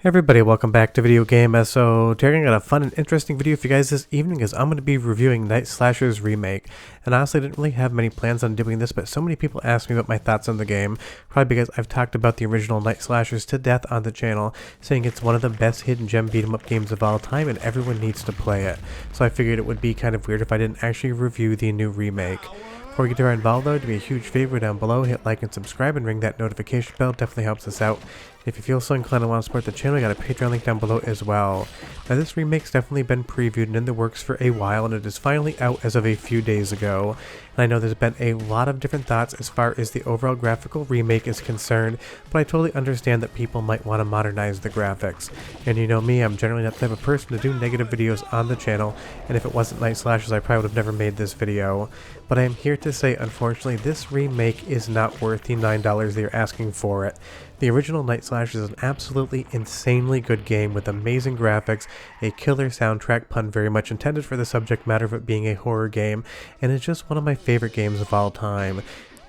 Hey everybody, welcome back to Video Game SO. Today I got a fun and interesting video for you guys this evening as I'm going to be reviewing Night Slashers Remake. And honestly, I didn't really have many plans on doing this, but so many people asked me about my thoughts on the game, probably because I've talked about the original Night Slashers to death on the channel, saying it's one of the best hidden gem beat-em-up games of all time and everyone needs to play it. So I figured it would be kind of weird if I didn't actually review the new remake. Before we get too involved though, do me a huge favor down below, hit like and subscribe and ring that notification bell, definitely helps us out. If you feel so inclined and want to support the channel, I got a Patreon link down below as well. Now this remake's definitely been previewed and in the works for a while, and it is finally out as of a few days ago. And I know there's been a lot of different thoughts as far as the overall graphical remake is concerned, but I totally understand that people might want to modernize the graphics. And you know me, I'm generally not the type of person to do negative videos on the channel, and if it wasn't Night Slashers, I probably would have never made this video. But I am here to say, unfortunately, this remake is not worth the $9 they're asking for it. The original Night Slashers is an absolutely insanely good game with amazing graphics, a killer soundtrack, pun very much intended for the subject matter of it being a horror game, and it's just one of my favorite games of all time.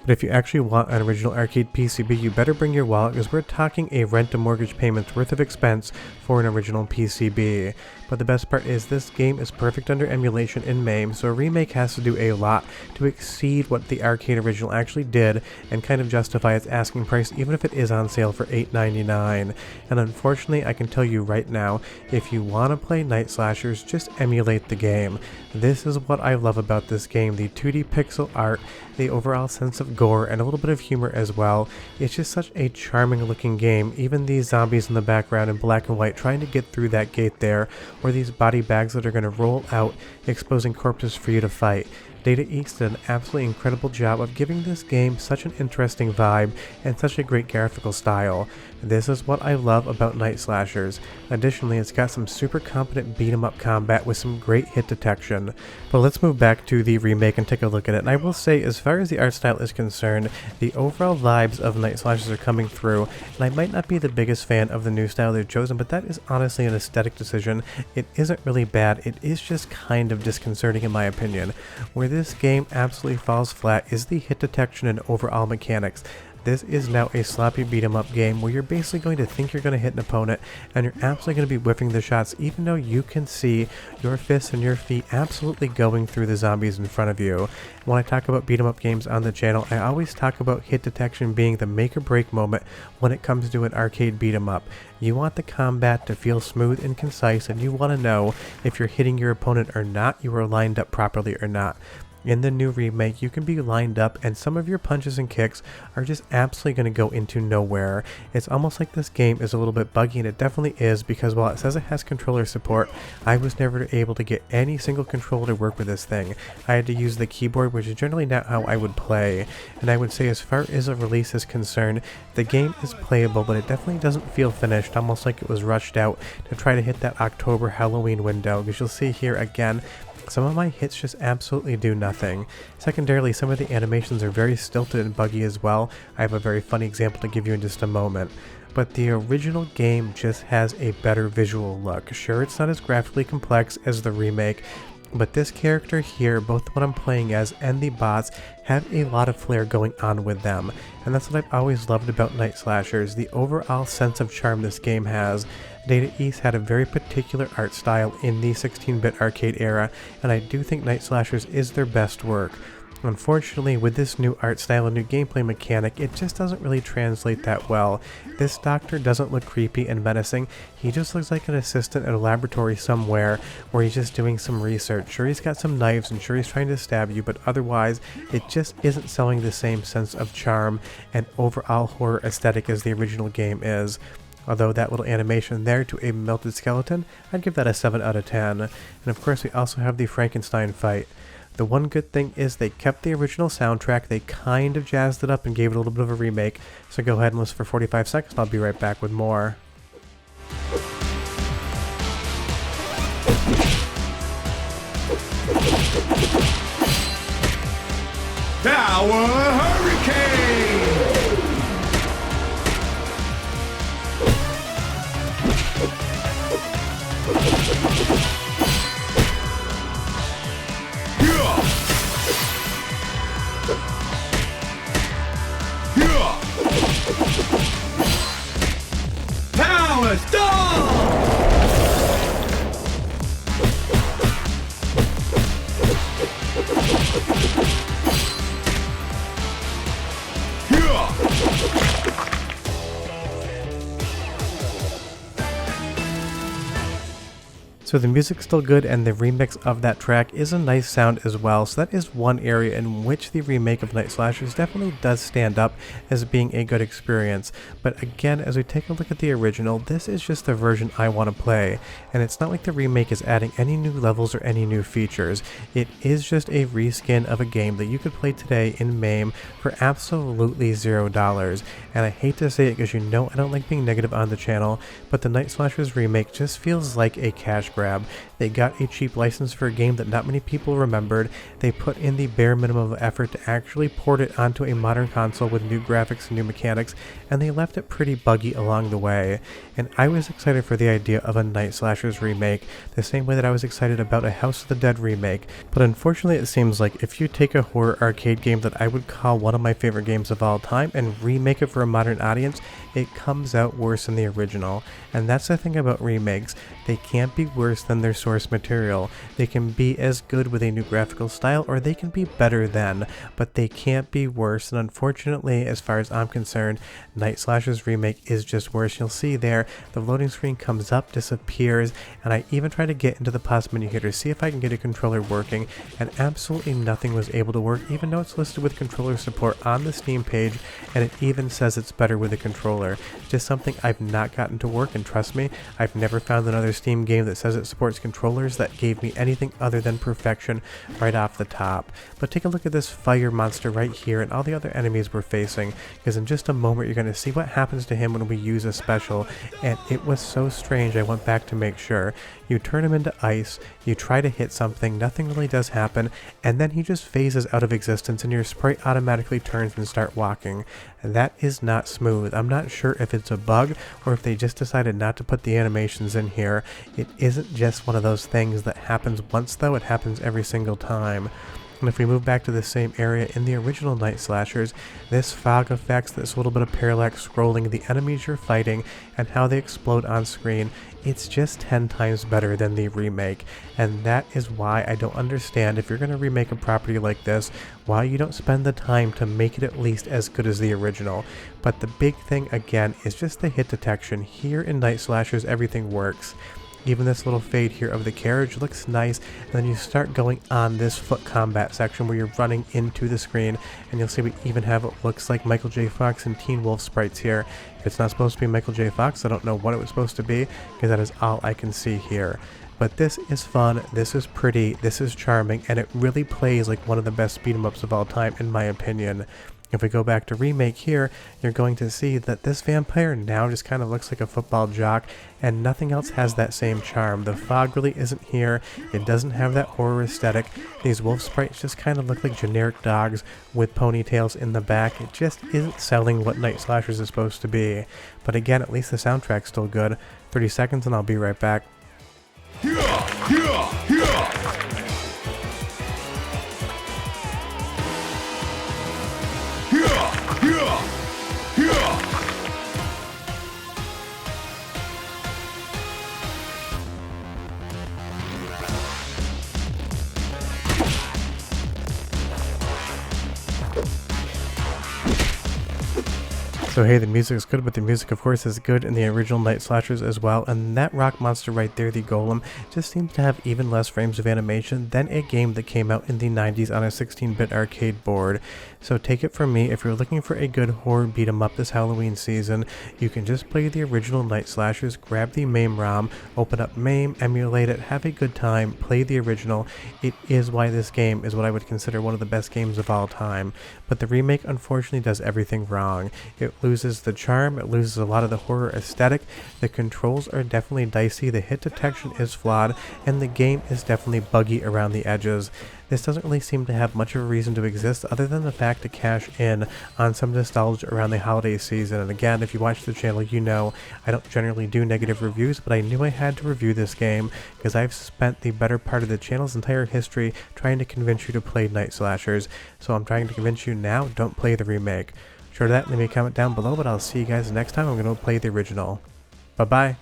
But if you actually want an original arcade PCB, you better bring your wallet, because we're talking a rent and mortgage payment's worth of expense for an original PCB. But the best part is this game is perfect under emulation in MAME, so a remake has to do a lot to exceed what the arcade original actually did and kind of justify its asking price even if it is on sale for $8.99. And unfortunately, I can tell you right now, if you want to play Night Slashers, just emulate the game. This is what I love about this game, the 2D pixel art, the overall sense of gore, and a little bit of humor as well. It's just such a charming looking game. Even these zombies in the background in black and white trying to get through that gate there, or these body bags that are going to roll out, exposing corpses for you to fight. Data East did an absolutely incredible job of giving this game such an interesting vibe and such a great graphical style. This is what I love about Night Slashers. Additionally, it's got some super competent beat-em-up combat with some great hit detection. But let's move back to the remake and take a look at it. And I will say, as far as the art style is concerned, the overall vibes of Night Slashers are coming through, and I might not be the biggest fan of the new style they've chosen, but that is honestly an aesthetic decision. It isn't really bad, it is just kind of disconcerting in my opinion. Where this game absolutely falls flat is the hit detection and overall mechanics. This is now a sloppy beat-em-up game where you're basically going to think you're going to hit an opponent and you're absolutely going to be whiffing the shots even though you can see your fists and your feet absolutely going through the zombies in front of you. When I talk about beat-em-up games on the channel, I always talk about hit detection being the make or break moment when it comes to an arcade beat-em-up. You want the combat to feel smooth and concise, and you want to know if you're hitting your opponent or not, you are lined up properly or not. In the new remake, you can be lined up and some of your punches and kicks are just absolutely going to go into nowhere. It's almost like this game is a little bit buggy, and it definitely is, because while it says it has controller support, I was never able to get any single controller to work with this thing. I had to use the keyboard, which is generally not how I would play. And I would say, as far as a release is concerned, the game is playable, but it definitely doesn't feel finished, almost like it was rushed out to try to hit that October Halloween window, because you'll see here again, some of my hits just absolutely do nothing. Secondarily, some of the animations are very stilted and buggy as well. I have a very funny example to give you in just a moment. But the original game just has a better visual look. Sure, it's not as graphically complex as the remake, but this character here, both what I'm playing as and the bots, have a lot of flair going on with them. And that's what I've always loved about Night Slashers, the overall sense of charm this game has. Data East had a very particular art style in the 16-bit arcade era, and I do think Night Slashers is their best work. Unfortunately, with this new art style and new gameplay mechanic, it just doesn't really translate that well. This doctor doesn't look creepy and menacing. He just looks like an assistant at a laboratory somewhere where he's just doing some research. Sure, he's got some knives and sure he's trying to stab you, but otherwise it just isn't selling the same sense of charm and overall horror aesthetic as the original game is. Although that little animation there to a melted skeleton, I'd give that a 7 out of 10. And of course, we also have the Frankenstein fight. The one good thing is they kept the original soundtrack, they kind of jazzed it up and gave it a little bit of a remake. So go ahead and listen for 45 seconds, and I'll be right back with more. Tower Hurricane! Stop! So the music's still good, and the remix of that track is a nice sound as well, so that is one area in which the remake of Night Slashers definitely does stand up as being a good experience. But again, as we take a look at the original, this is just the version I want to play, and it's not like the remake is adding any new levels or any new features. It is just a reskin of a game that you could play today in MAME for absolutely $0. And I hate to say it because you know I don't like being negative on the channel, but the Night Slashers remake just feels like a cash grab. They got a cheap license for a game that not many people remembered. They put in the bare minimum of effort to actually port it onto a modern console with new graphics and new mechanics, and they left it pretty buggy along the way. And I was excited for the idea of a Night Slashers remake, the same way that I was excited about a House of the Dead remake. But unfortunately, it seems like if you take a horror arcade game that I would call one of my favorite games of all time and remake it for a modern audience, it comes out worse than the original. And that's the thing about remakes. They can't be worse than their source material. They can be as good with a new graphical style, or they can be better than, but they can't be worse. And unfortunately, as far as I'm concerned, Night Slashers remake is just worse. You'll see there, the loading screen comes up, disappears, and I even tried to get into the pause menu here to see if I can get a controller working, and absolutely nothing was able to work, even though it's listed with controller support on the Steam page, and it even says it's better with a controller. Just something I've not gotten to work, and trust me, I've never found another Steam game that says it supports controllers that gave me anything other than perfection right off the top. But take a look at this fire monster right here and all the other enemies we're facing, because in just a moment you're going to see what happens to him when we use a special, and it was so strange I went back to make sure. You turn him into ice, you try to hit something, nothing really does happen, and then he just phases out of existence and your sprite automatically turns and start walking. And that is not smooth. I'm not sure if it's a bug or if they just decided not to put the animations in here. It isn't just one of those things that happens once though, it happens every single time. And if we move back to the same area in the original Night Slashers, this fog effects, this little bit of parallax scrolling, the enemies you're fighting, and how they explode on screen, it's just 10 times better than the remake. And that is why I don't understand, if you're going to remake a property like this, why you don't spend the time to make it at least as good as the original. But the big thing again is just the hit detection. Here in Night Slashers everything works. Even this little fade here of the carriage looks nice, and then you start going on this foot combat section where you're running into the screen, and you'll see we even have what looks like Michael J. Fox and Teen Wolf sprites here. If it's not supposed to be Michael J. Fox, I don't know what it was supposed to be, because that is all I can see here. But this is fun, this is pretty, this is charming, and it really plays like one of the best beat 'em ups of all time in my opinion. If we go back to remake here, you're going to see that this vampire now just kind of looks like a football jock, and nothing else has that same charm. The fog really isn't here, it doesn't have that horror aesthetic. These wolf sprites just kind of look like generic dogs with ponytails in the back. It just isn't selling what Night Slashers is supposed to be. But again, at least the soundtrack's still good. 30 seconds and I'll be right back. So hey, the music is good, but the music of course is good in the original Night Slashers as well, and that rock monster right there, the golem, just seems to have even less frames of animation than a game that came out in the 90s on a 16-bit arcade board. So take it from me, if you're looking for a good horror beat 'em up this Halloween season, you can just play the original Night Slashers, grab the MAME ROM, open up MAME, emulate it, have a good time, play the original. It is why this game is what I would consider one of the best games of all time. But the remake unfortunately does everything wrong. It loses the charm, it loses a lot of the horror aesthetic, the controls are definitely dicey, the hit detection is flawed, and the game is definitely buggy around the edges. This doesn't really seem to have much of a reason to exist other than the fact to cash in on some nostalgia around the holiday season. And again, if you watch the channel, you know I don't generally do negative reviews, but I knew I had to review this game because I've spent the better part of the channel's entire history trying to convince you to play Night Slashers. So I'm trying to convince you now, don't play the remake. Short of that, leave me a comment down below, but I'll see you guys next time. I'm going to play the original. Bye-bye.